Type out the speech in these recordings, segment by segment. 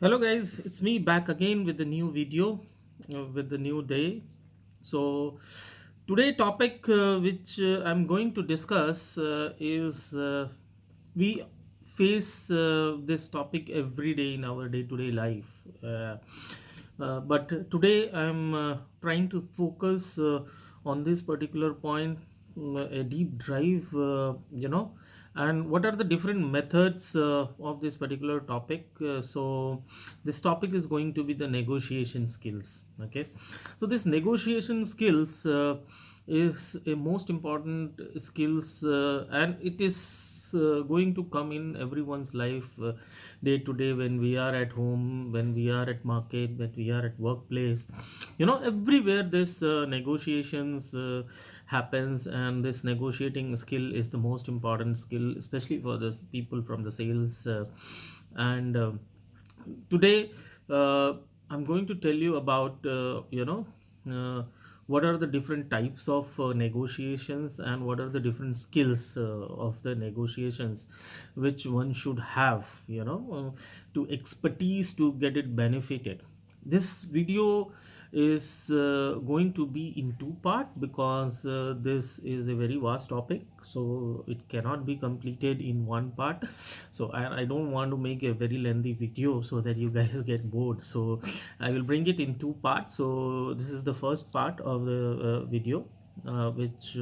Hello guys, it's me back again with the new video with the new day. So today topic which I'm going to discuss is we face this topic every day in our day-to-day life. But today I'm trying to focus on this particular point, a deep drive, and what are the different methods of this particular topic. So this topic is going to be the negotiation skills. Okay, so this negotiation skills is a most important skills, and it is going to come in everyone's life day to day, when we are at home, when we are at market, when we are at workplace. Everywhere this negotiations happens, and this negotiating skill is the most important skill, especially for the people from the sales. And Today I'm going to tell you about uh, what are the different types of negotiations, and what are the different skills of the negotiations which one should have, to expertise to get it benefited. This video is going to be in two part, because this is a very vast topic, so it cannot be completed in one part. So I don't want to make a very lengthy video so that you guys get bored, so I will bring it in two parts. So this is the first part of the video, which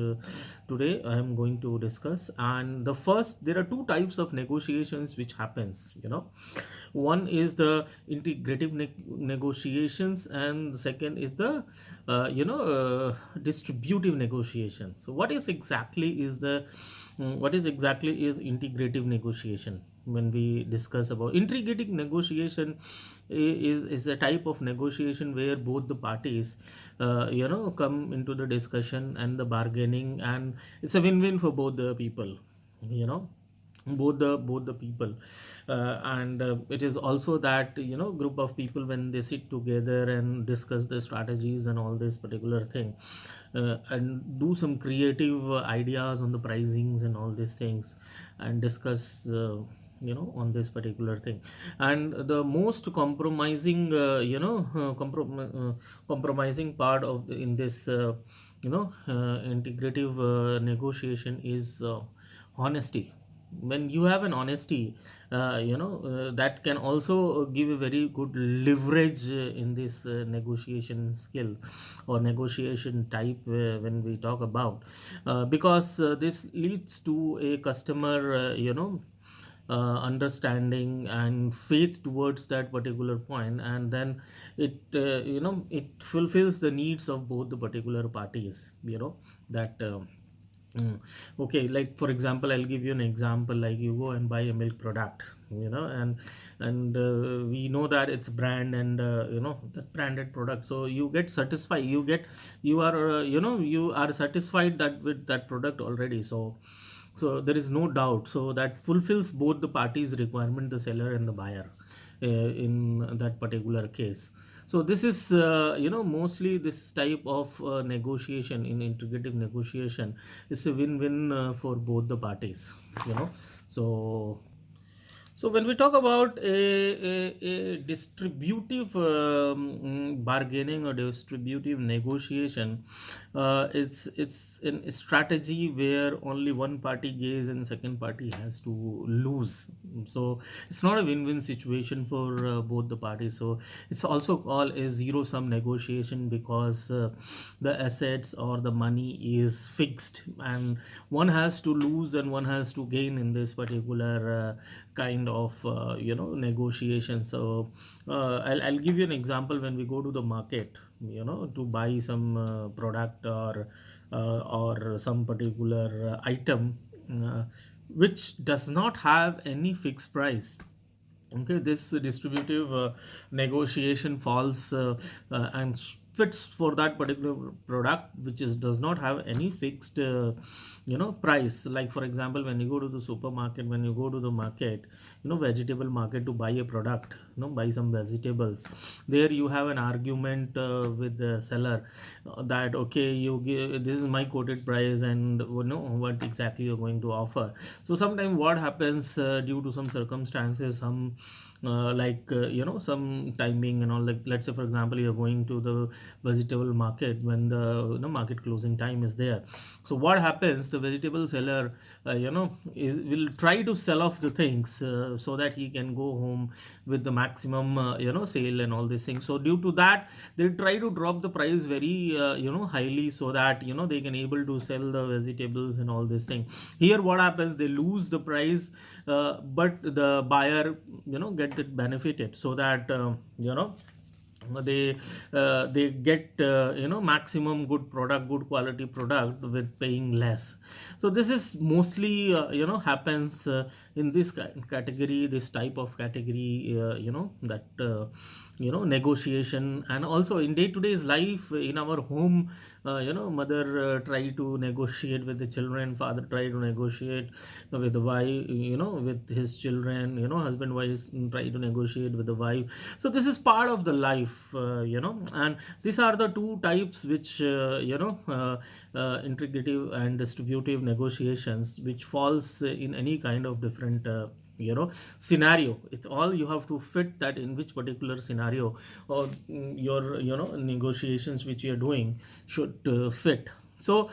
today I am going to discuss. And the first, there are two types of negotiations which happens. One is the integrative negotiations, and the second is the distributive negotiation. So what is exactly is integrative negotiation? When we discuss about integrative negotiation, is a type of negotiation where both the parties come into the discussion and the bargaining, and it's a win-win for both the people, you know both the people. And it is also that, group of people, when they sit together and discuss the strategies and all this particular thing, and do some creative ideas on the pricings and all these things, and discuss on this particular thing. And the most compromising compromising part of in this integrative negotiation is honesty. When you have an honesty, that can also give a very good leverage in this negotiation skill or negotiation type, when we talk about, because this leads to a customer understanding and faith towards that particular point, and then it fulfills the needs of both the particular parties, that okay, like for example, I'll give you an example. Like, you go and buy a milk product, and we know that it's brand, and that branded product, so you get satisfied, you are satisfied that with that product already. So there is no doubt, so that fulfills both the parties requirement, the seller and the buyer, in that particular case. So this is mostly this type of negotiation in integrative negotiation is a win-win for both the parties. So so when we talk about a distributive bargaining or distributive negotiation, it's a strategy where only one party gains and second party has to lose. So it's not a win-win situation for both the parties. So it's also called a zero-sum negotiation, because the assets or the money is fixed, and one has to lose and one has to gain in this particular kind of negotiation. So I'll give you an example. When we go to the market, to buy some product, or some particular item, which does not have any fixed price. Okay, this distributive negotiation falls and fits for that particular product, which is does not have any fixed price. Like for example, when you go to the supermarket, when you go to the market, vegetable market, to buy a product, buy some vegetables, there you have an argument with the seller, that okay, you give, this is my quoted price, and what exactly you're going to offer. So sometimes what happens, due to some circumstances, some some timing and all. Like, let's say for example you're going to the vegetable market when the market closing time is there. So what happens, the vegetable seller will try to sell off the things so that he can go home with the maximum sale and all these things. So due to that, they try to drop the price very highly, so that they can able to sell the vegetables and all these things. Here what happens, they lose the price, but the buyer get it benefited, so that they they get maximum good product, good quality product with paying less. So this is mostly happens in this category, this type of category, that negotiation. And also in day to day's life in our home, mother try to negotiate with the children, father try to negotiate with the wife, with his children, husband wife try to negotiate with the wife. So this is part of the life, and these are the two types which integrative and distributive negotiations, which falls in any kind of different scenario. It's all you have to fit that in which particular scenario, or your negotiations which you're doing should fit. So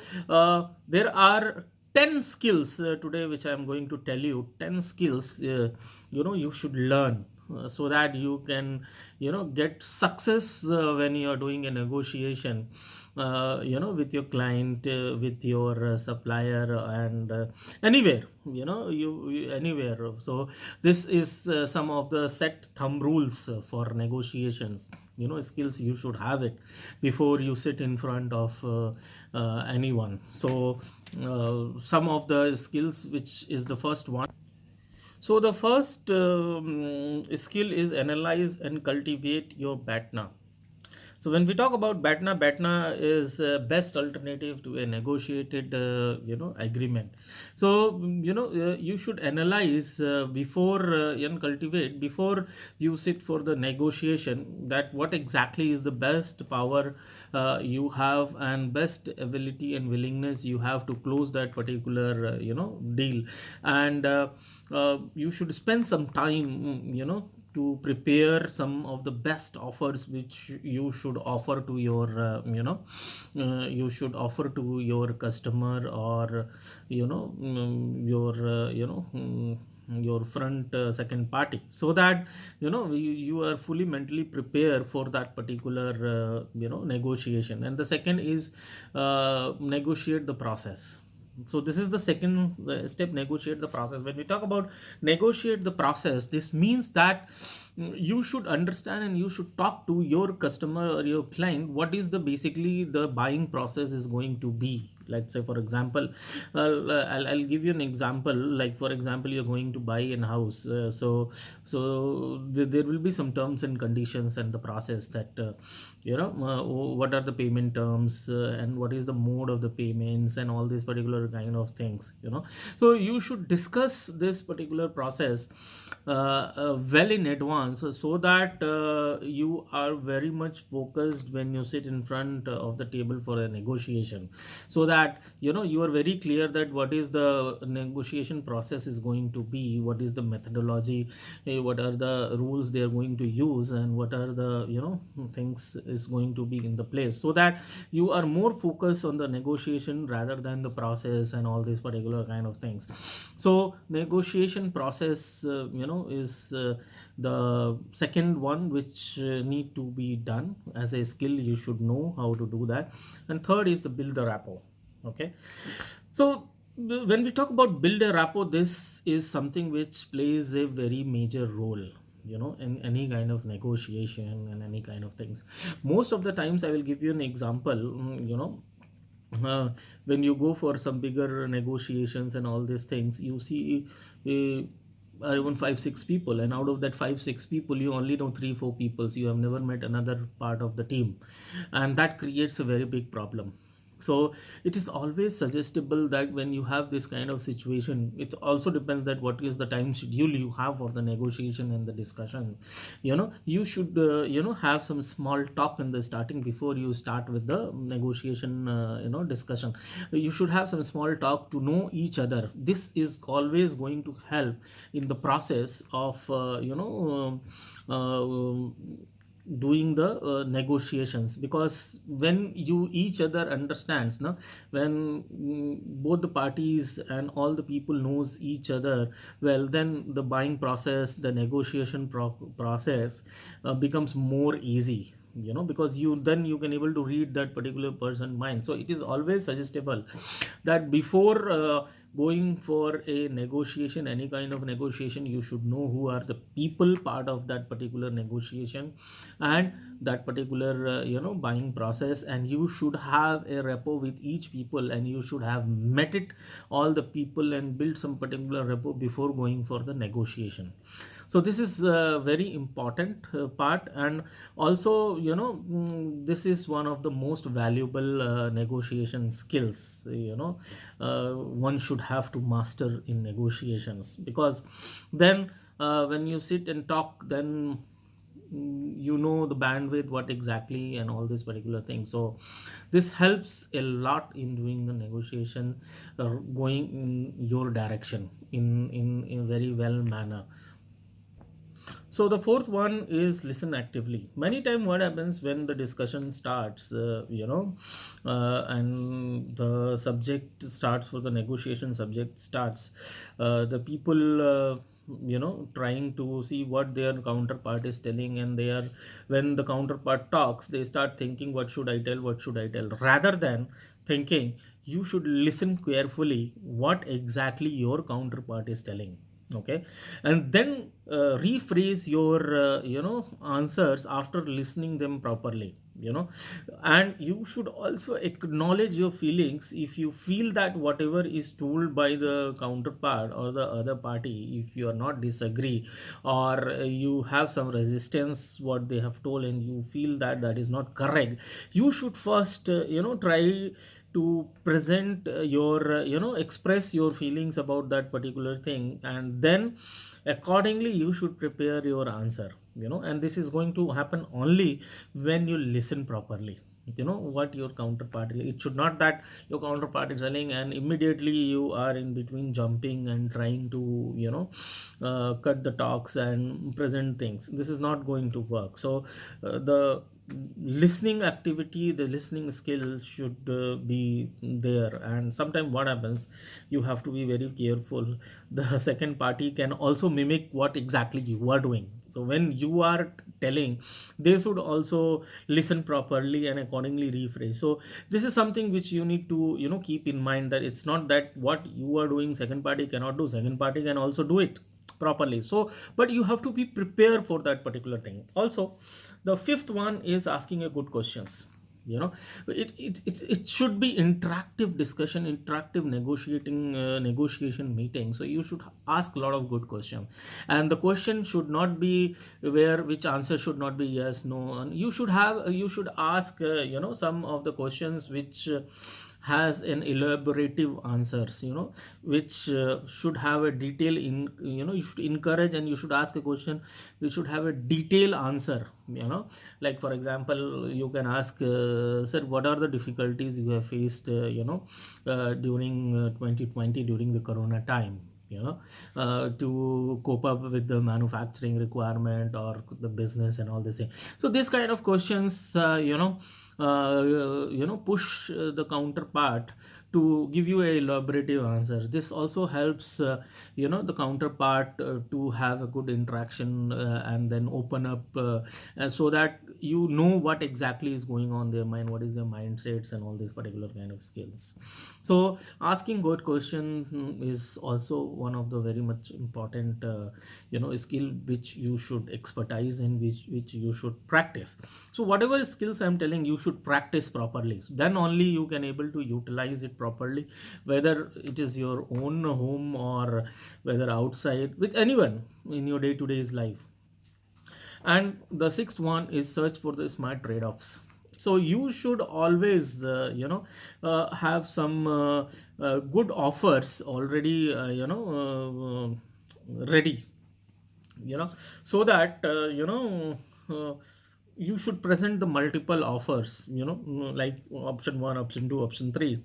there are 10 skills today which I am going to tell you. 10 skills you should learn so that you can get success when you are doing a negotiation with your client, with your supplier, and anywhere, anywhere. So this is some of the set thumb rules for negotiations, skills you should have it before you sit in front of anyone. So some of the skills, which is the first one. So the first skill is analyze and cultivate your Batna. So when we talk about Batna, Batna is best alternative to a negotiated, agreement. So you should analyze before and cultivate before you sit for the negotiation, that what exactly is the best power you have, and best ability and willingness you have to close that particular deal. And you should spend some time, to prepare some of the best offers which you should offer to your you should offer to your customer, or your your front second party, so that you are fully mentally prepared for that particular negotiation. And the second is negotiate the process. So this is the second step, negotiate the process. When we talk about negotiate the process, this means that you should understand and you should talk to your customer or your client, what is the basically the buying process is going to be. Let's say for example, I'll give you an example. Like for example, you're going to buy a house, there will be some terms and conditions and the process, that what are the payment terms, and what is the mode of the payments, and all these particular kind of things. So you should discuss this particular process well in advance, so that you are very much focused when you sit in front of the table for a negotiation, so that you are very clear that what is the negotiation process is going to be, what is the methodology, what are the rules they are going to use, and what are the things is going to be in the place, so that you are more focused on the negotiation rather than the process and all these particular kind of things. So negotiation process is the second one which need to be done as a skill. You should know how to do that. And third is the build the rapport. Okay, so when we talk about build a rapport, this is something which plays a very major role in any kind of negotiation and any kind of things. Most of the times, I will give you an example. When you go for some bigger negotiations and all these things, you see even 5 6 people, and out of that 5 6 people, you only know 3 4 people, so you have never met another part of the team, and that creates a very big problem. So it is always suggestible that when you have this kind of situation, it also depends that what is the time schedule you have for the negotiation and the discussion. You should have some small talk in the starting before you start with the negotiation discussion. You should have some small talk to know each other. This is always going to help in the process of doing the negotiations, because when you each other understands, no, when both the parties and all the people knows each other well, then the buying process, the negotiation process becomes more easy, because you can able to read that particular person mind. So it is always suggestible that before going for a negotiation, any kind of negotiation, you should know who are the people part of that particular negotiation and that particular buying process, and you should have a rapport with each people, and you should have met it all the people and build some particular rapport before going for the negotiation. So this is a very important part, and also this is one of the most valuable negotiation skills, one should have to master in negotiations, because then when you sit and talk, then you know the bandwidth what exactly and all this particular thing. So this helps a lot in doing the negotiation, going in your direction in a very well manner. So the fourth one is listen actively. Many time what happens when the discussion starts, and the subject starts, for the negotiation subject starts, the people, trying to see what their counterpart is telling, and they are, when the counterpart talks, they start thinking, what should I tell, what should I tell, rather than thinking, you should listen carefully what exactly your counterpart is telling. Okay, and then rephrase your answers after listening them properly, and you should also acknowledge your feelings if you feel that whatever is told by the counterpart or the other party, if you are not disagree, or you have some resistance what they have told, and you feel that that is not correct, you should first try to present your express your feelings about that particular thing, and then accordingly you should prepare your answer, and this is going to happen only when you listen properly, what your counterpart, it should not that your counterpart is telling and immediately you are in between jumping and trying to cut the talks and present things. This is not going to work. So the listening activity, the listening skill should be there. And sometimes what happens, you have to be very careful, the second party can also mimic what exactly you are doing. So when you are telling, they should also listen properly and accordingly rephrase. So this is something which you need to keep in mind, that it's not that what you are doing second party cannot do, second party can also do it properly. So but you have to be prepared for that particular thing also. The fifth one is asking a good questions. It should be interactive discussion, interactive negotiation meeting. So you should ask a lot of good questions, and the question should not be where which answer should not be yes no, and you should ask some of the questions which has an elaborative answers, which should have a detail in, you should encourage and you should ask a question which should have a detailed answer. Like for example, you can ask, sir, what are the difficulties you have faced during 2020, during the corona time, to cope up with the manufacturing requirement or the business and all this thing. So this kind of questions push the counterpart to give you a elaborative answers. This also helps the counterpart to have a good interaction, and then open up, so that you know what exactly is going on their mind, what is their mindsets and all these particular kind of skills. So asking good question is also one of the very much important skill which you should expertise and which you should practice. So whatever skills I'm telling, you should practice properly, then only you can able to utilize it properly, whether it is your own home or whether outside with anyone in your day-to-day's life. And the sixth one is search for the smart trade-offs. So you should always have some good offers already ready, so that uh, you should present the multiple offers, like option 1, option 2, option 3.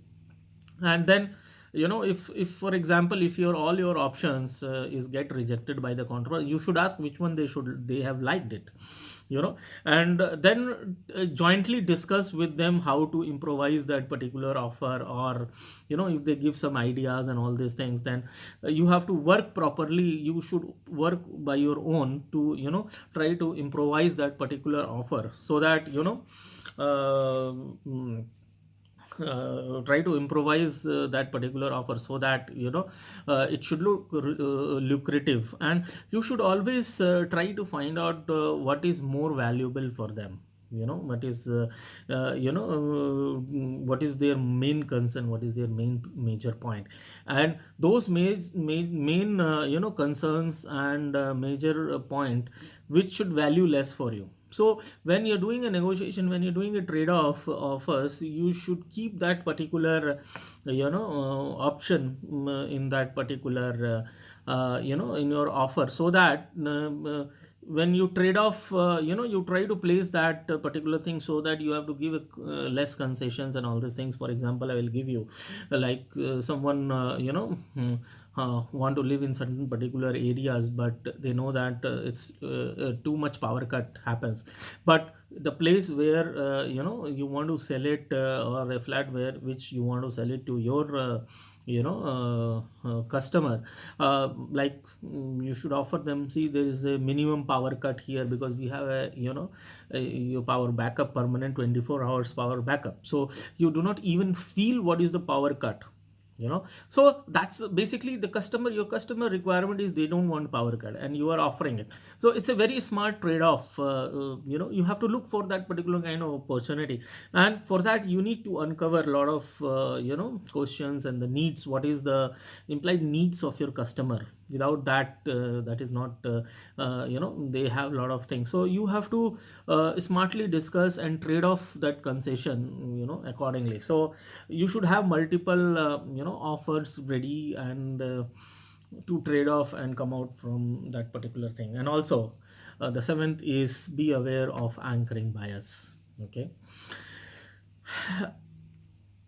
And then, if for example, if your all your options is get rejected by the counterpart, you should ask which one they have liked it, and then jointly discuss with them how to improvise that particular offer, or if they give some ideas and all these things, then you have to work properly. You should work by your own to try to improvise that particular offer, so that uh, mm, try to improvise that particular offer, so that it should look lucrative. And you should always try to find out what is more valuable for them, what is what is their main concern, what is their main major point. And those main concerns and major point which should value less for you. So when you're doing a negotiation, when you're doing a trade-off offers, you should keep that particular option in that particular in your offer, so that when you trade off, you try to place that particular thing, so that you have to give less concessions and all these things. For example, I will give you like someone want to live in certain particular areas, but they know that it's too much power cut happens. But the place where you want to sell it, or a flat where which you want to sell it to your customer, you should offer them, see, there is a minimum power cut here, because we have your power backup, permanent 24 hours power backup, so you do not even feel what is the power cut. So that's basically the customer, your customer requirement is they don't want power cut, and you are offering it. So it's a very smart trade-off. You have to look for that particular kind of opportunity, and for that you need to uncover a lot of questions and the needs. What is the implied needs of your customer? Without that, that is not they have a lot of things, so you have to smartly discuss and trade off that concession accordingly. So you should have multiple offers ready, and to trade off and come out from that particular thing. And also, the seventh is be aware of anchoring bias. Okay,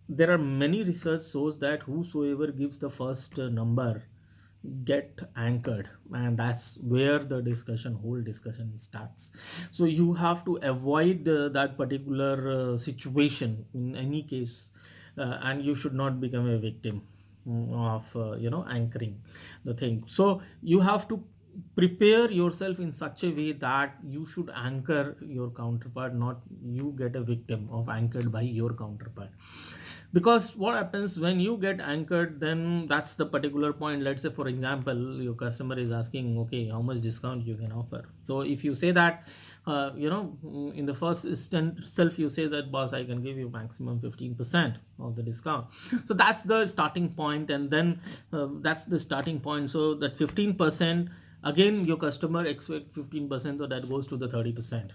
there are many research shows that whosoever gives the first number get anchored, and that's where the whole discussion starts. So you have to avoid that particular situation in any case, and you should not become a victim of anchoring the thing. So you have to prepare yourself in such a way that you should anchor your counterpart, not you get a victim of anchored by your counterpart. Because what happens when you get anchored, then that's the particular point. Let's say, for example, your customer is asking, okay, how much discount you can offer. So if you say that, in the first instant itself, you say that, boss, I can give you maximum 15% of the discount. So that's the starting point, and then that's the starting point. So that 15%, again, your customer expect 15%, so that goes to the 30%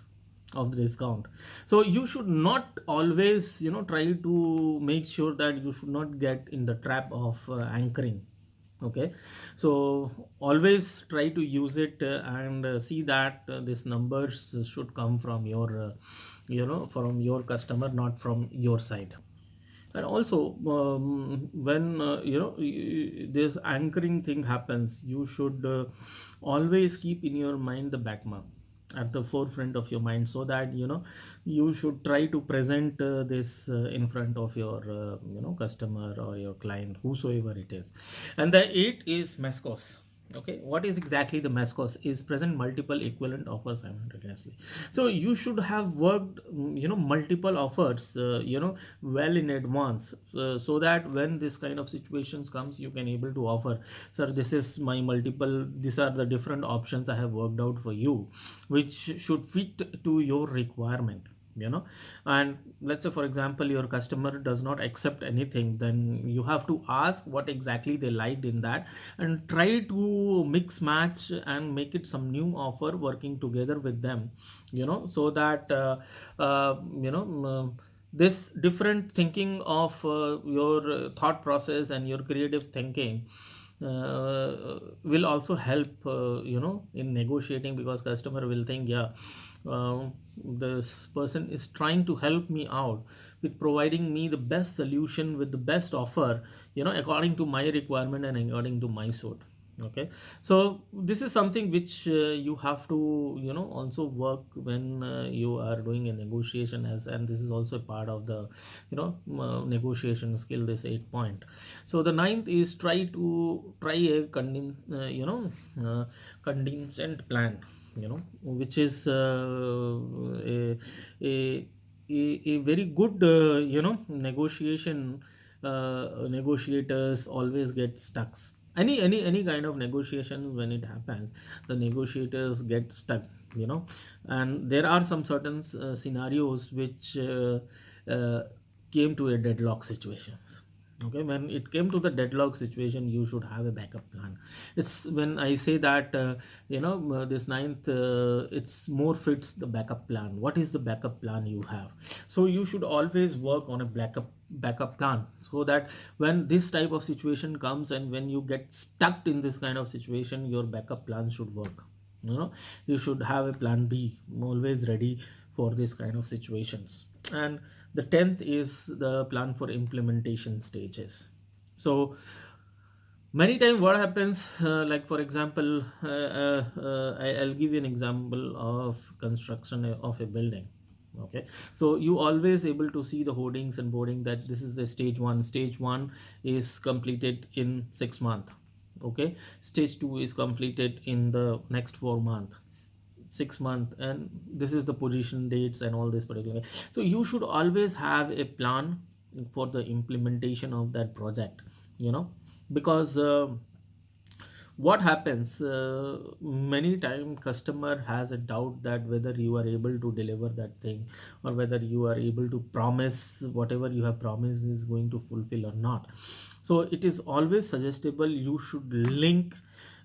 of the discount. So you should not always try to make sure that you should not get in the trap of anchoring. Okay, so always try to use it, and see that these numbers should come from your from your customer, not from your side. And also, when this anchoring thing happens, you should always keep in your mind the Batma at the forefront of your mind, so that you should try to present this in front of your customer or your client, whosoever it is. And the eight is mescos. Okay, what is exactly the mescos? Is present multiple equivalent offers simultaneously. So you should have worked multiple offers well in advance, so that when this kind of situations comes, you can able to offer, sir, this is my multiple, these are the different options I have worked out for you, which should fit to your requirement. And let's say, for example, your customer does not accept anything, then you have to ask what exactly they liked in that, and try to mix match and make it some new offer working together with them, so that this different thinking of your thought process and your creative thinking will also help in negotiating, because customer will think, yeah, uh, this person is trying to help me out with providing me the best solution with the best offer, according to my requirement and according to my suit. Okay, so this is something which you have to also work when you are doing a negotiation, as and this is also a part of the negotiation skill, this 8 point. So the ninth is try a contingent plan, which is a, a very good negotiators always get stuck. Any kind of negotiation, when it happens, the negotiators get stuck, and there are some certain scenarios which uh, came to a deadlock situations. Okay, when it came to the deadlock situation, you should have a backup plan. It's when I say that this ninth, it's more fits the backup plan. What is the backup plan you have? So you should always work on a backup plan, so that when this type of situation comes and when you get stuck in this kind of situation, your backup plan should work. You should have a plan B always ready for this kind of situations. And the 10th is the plan for implementation stages. So many times what happens, like for example, I'll give you an example of construction of a building. Okay, so you always able to see the hoardings and boarding that this is the stage 1 is completed in 6 months. Okay, stage 2 is completed in the next 4 month, 6 month, and this is the position dates and all this particular. So you should always have a plan for the implementation of that project, because what happens, many time customer has a doubt that whether you are able to deliver that thing, or whether you are able to promise whatever you have promised is going to fulfill or not. So it is always suggestible you should link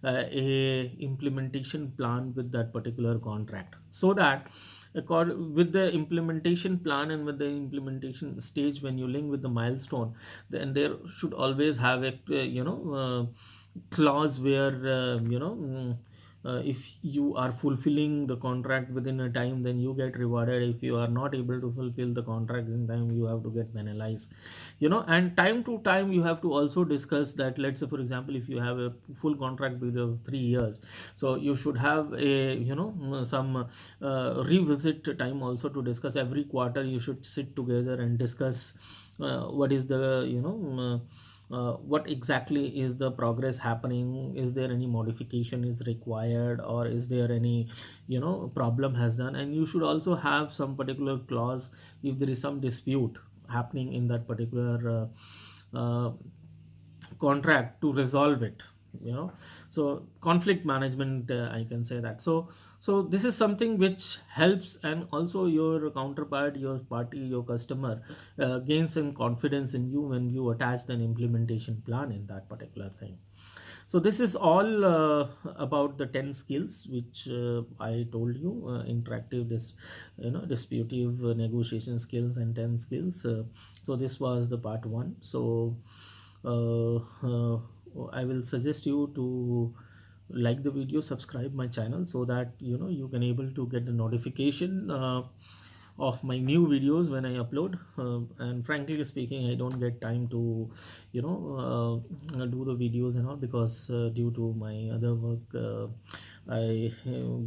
a implementation plan with that particular contract, so that with the implementation plan and with the implementation stage, when you link with the milestone, then there should always have a clause where if you are fulfilling the contract within a time, then you get rewarded. If you are not able to fulfill the contract in time, you have to get penalized. And time to time you have to also discuss that. Let's say, for example, if you have a full contract period of 3 years, so you should have a some revisit time also to discuss. Every quarter you should sit together and discuss what is the what exactly is the progress happening, is there any modification is required, or is there any problem has done. And you should also have some particular clause if there is some dispute happening in that particular contract, to resolve it. So conflict management, I can say that. So this is something which helps, and also your counterpart, your party, your customer gains some confidence in you when you attach an implementation plan in that particular thing. So this is all about the 10 skills which I told you, interactive disputive negotiation skills and 10 skills. So this was the part 1. So uh, uh, I will suggest you to like the video, subscribe my channel, so that you can able to get the notification of my new videos when I upload. And frankly speaking, I don't get time to do the videos and all, because due to my other work, I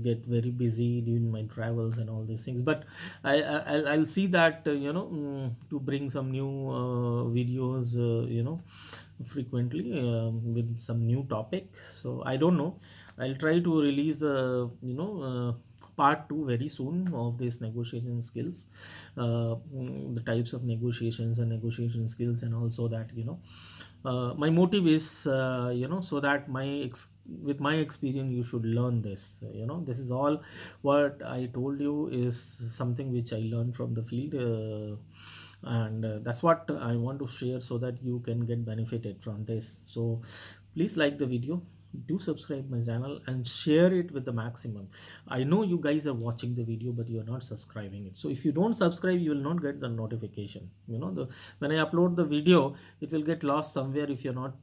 get very busy during my travels and all these things. But I'll see that to bring some new videos frequently, with some new topic. So I don't know, I'll try to release the part 2 very soon of this negotiation skills, the types of negotiations and negotiation skills, and also that, my motive is, so that with my experience you should learn this. This is all what I told you is something which I learned from the field, and that's what I want to share so that you can get benefited from this. So please like the video, do subscribe my channel, and share it with the maximum. I know you guys are watching the video, but you are not subscribing it. So if you don't subscribe, you will not get the notification. When I upload the video, it will get lost somewhere if you're not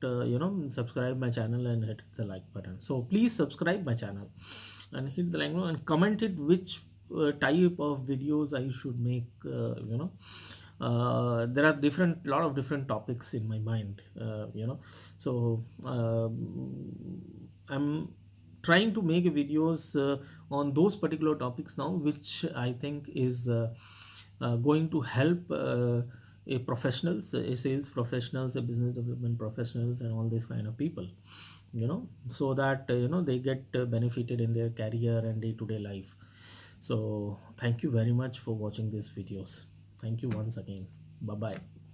subscribe my channel and hit the like button. So please subscribe my channel and hit the like button and comment it which type of videos I should make. There are lot of different topics in my mind, so I'm trying to make videos on those particular topics now, which I think is going to help a professionals, a sales professionals, a business development professionals, and all these kind of people, so that they get benefited in their career and day-to-day life. So thank you very much for watching these videos. Thank you once again. Bye bye.